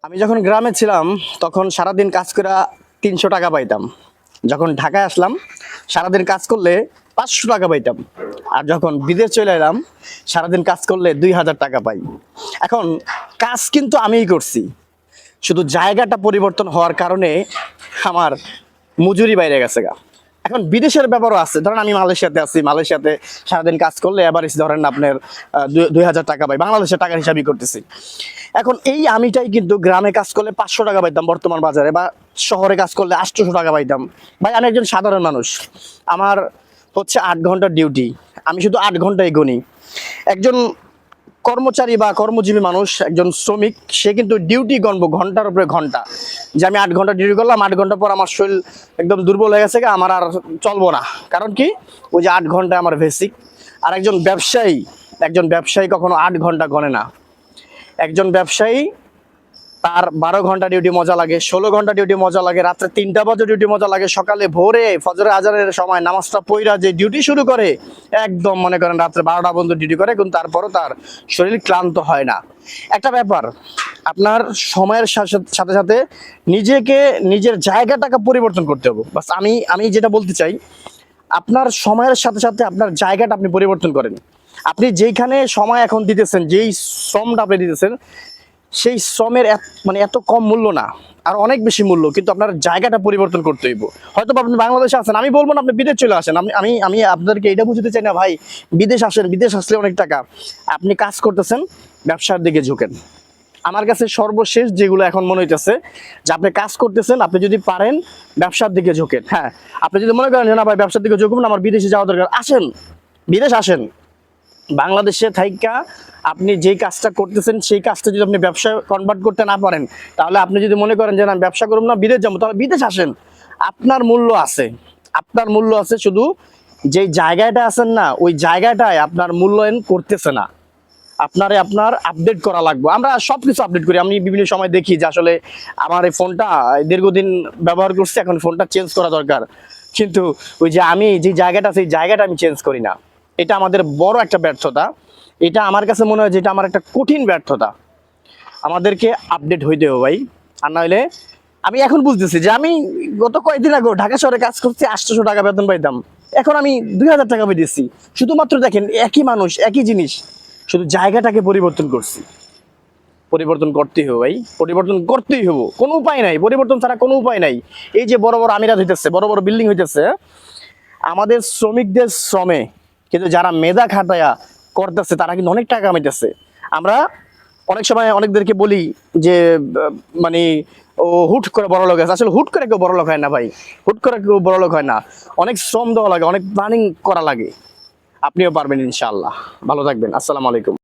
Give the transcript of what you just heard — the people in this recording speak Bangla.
আমি যখন গ্রামে ছিলাম তখন সারাদিন কাজ করে ৩০০ টাকা পাইতাম। যখন ঢাকায় আসলাম সারাদিন কাজ করলে ৫০০ টাকা পাইতাম। আর যখন বিদেশ চলে এলাম সারাদিন কাজ করলে ২০০০ টাকা পাই। এখন কাজ কিন্তু আমিই করছি, শুধু জায়গাটা পরিবর্তন হওয়ার কারণে আমার মজুরি বাইরে গেছে গা। এখন বিদেশের ব্যাপারও আছে, ধরেন আমি মালয়েশিয়াতে আছি, মালয়েশিয়াতে সারাদিন কাজ করলে এভারেজ ধরেন আপনার ২০০০ টাকা পাই, বাংলাদেশের টাকার হিসাবই করতেছি। এখন এই আমিটাই কিন্তু গ্রামে কাজ করলে ৫০০ টাকা পাইতাম বর্তমান বাজারে, বা শহরে কাজ করলে ৮০০ টাকা পাইতাম। ভাই আমি একজন সাধারণ মানুষ, আমার হচ্ছে ৮ ঘন্টার ডিউটি, আমি শুধু ৮ ঘন্টাই গুনি। একজন কর্মচারী বা কর্মজীবী মানুষ, একজন শ্রমিক, সে কিন্তু ডিউটি গণবো ঘন্টার উপরে ঘন্টা, যে আমি ৮ ঘন্টা ডিউটি করলাম, ৮ ঘন্টা পর আমার শরীর একদম দুর্বল হয়ে গেছে, আমার আর চলবো না। কারণ কি, ওই যে ৮ ঘন্টা আমার বেসিক। আর একজন ব্যবসায়ী কখনো ৮ ঘন্টা গণে না। একজন ব্যবসায়ী তার ১২ ঘন্টা ডিউটি মজা লাগে, ১৬ ঘন্টা ডিউটি মজা লাগে, রাত্রে ৩টা বাজে ডিউটি মজা লাগে, সকালে ভোরে ফজরের আজানের সময় নামাজটা পইরা যে ডিউটি শুরু করে, একদম মনে করেন রাত্রে ১২টা পর্যন্ত ডিউটি করে, কিন্তু তারপরও তার শরীর ক্লান্ত হয় না। একটা ব্যাপার, আপনার সময়ের সাথে সাথে নিজেকে, নিজের জায়গাটাকে পরিবর্তন করতে হবে। বাস আমি যেটা বলতে চাই, আপনার সময়ের সাথে সাথে আপনার জায়গাটা আপনি পরিবর্তন করেন। আপনি যেইখানে সময় এখন দিতেছেন, যেই শ্রমটা আপনি দিতেছেন, সেই শ্রমের এত কম মূল্য না, আর অনেক বেশি মূল্য, কিন্তু আপনার জায়গাটা পরিবর্তন করতে হইব। হয়তো আপনি বাংলাদেশে আছেন, আমি বলবো না আপনি বিদেশ চলে আসেন, আমি আমি আপনাদেরকে এটা বুঝতে চাই না ভাই, বিদেশ আসেন, বিদেশ আসলে অনেক টাকা। আপনি কাজ করতেছেন, ব্যবসার দিকে ঝুঁকেন। আমার কাছে সর্বশেষ যেগুলো এখন মনে হইতেছে, যে আপনি কাজ করতেছেন, আপনি যদি পারেন ব্যবসার দিকে ঝুঁকেন। হ্যাঁ, আপনি যদি মনে করেন যে না ভাই ব্যবসার দিকে ঝুঁকবেন, আমার বিদেশে যাওয়া দরকার, আসেন, বিদেশ আসেন। বাংলাদেশে থাইকা আপনি যেই কাজটা করতেছেন, সেই কাজটা যদি আপনি ব্যবসায় কনভার্ট করতে না পারেন, তাহলে আপনি যদি মনে করেন যে না ব্যবসা করুন না, বিদেশ যাবো, তাহলে বিদেশ আসেন। আপনার মূল্য আছে, আপনার মূল্য আছে, শুধু যেই জায়গাটা আছেন না, ওই জায়গাটায় আপনার মূল্যায়ন করতেছে না। আপনার আপডেট করা লাগবে। আমরা সবকিছু আপডেট করি, আমি বিভিন্ন সময় দেখি যে আসলে আমার এই ফোনটা দীর্ঘদিন ব্যবহার করছি, এখন ফোনটা চেঞ্জ করা দরকার, কিন্তু ওই যে আমি যে জায়গাটা, সেই জায়গাটা আমি চেঞ্জ করি না। এটা আমাদের বড় একটা ব্যর্থতা। এটা আমার কাছে মনে হয় যে এটা আমার একটা কঠিন ব্যর্থতা। আমাদেরকে আপডেট হইতে হবে ভাই, আর নাহলে আমি এখন বুঝতেছি যে আমি গত কয়েকদিন আগে ঢাকা শহরে কাজ করছি, ৮০০ টাকা বেতন পাইতাম, এখন আমি ২০০০ টাকা পাইতেছি। শুধুমাত্র দেখেন, একই মানুষ, একই জিনিস, শুধু জায়গাটাকে পরিবর্তন করছি। পরিবর্তন করতেই হবে ভাই, পরিবর্তন করতেই হবে, কোনো উপায় নাই, পরিবর্তন ছাড়া কোনো উপায় নাই। এই যে বড় বড় আমিরাত হইতেছে, বড় বড় বিল্ডিং হইতেছে আমাদের শ্রমিকদের শ্রমে, কিন্তু যারা মেধা খাটায়া করতেছে তারা কিন্তু অনেক টাকা কামাইতেছে। আমরা অনেক সময় অনেকদেরকে বলি যে মানে ও হুট করে বড় লোক আছে, আসলে হুট করে কেউ বড় লোক হয় না ভাই, হুট করে কেউ বড় লোক হয় না। অনেক শ্রম দেওয়া লাগে, অনেক প্ল্যানিং করা লাগে। আপনিও পারবেন ইনশাআল্লাহ। ভালো থাকবেন, আসসালামু আলাইকুম।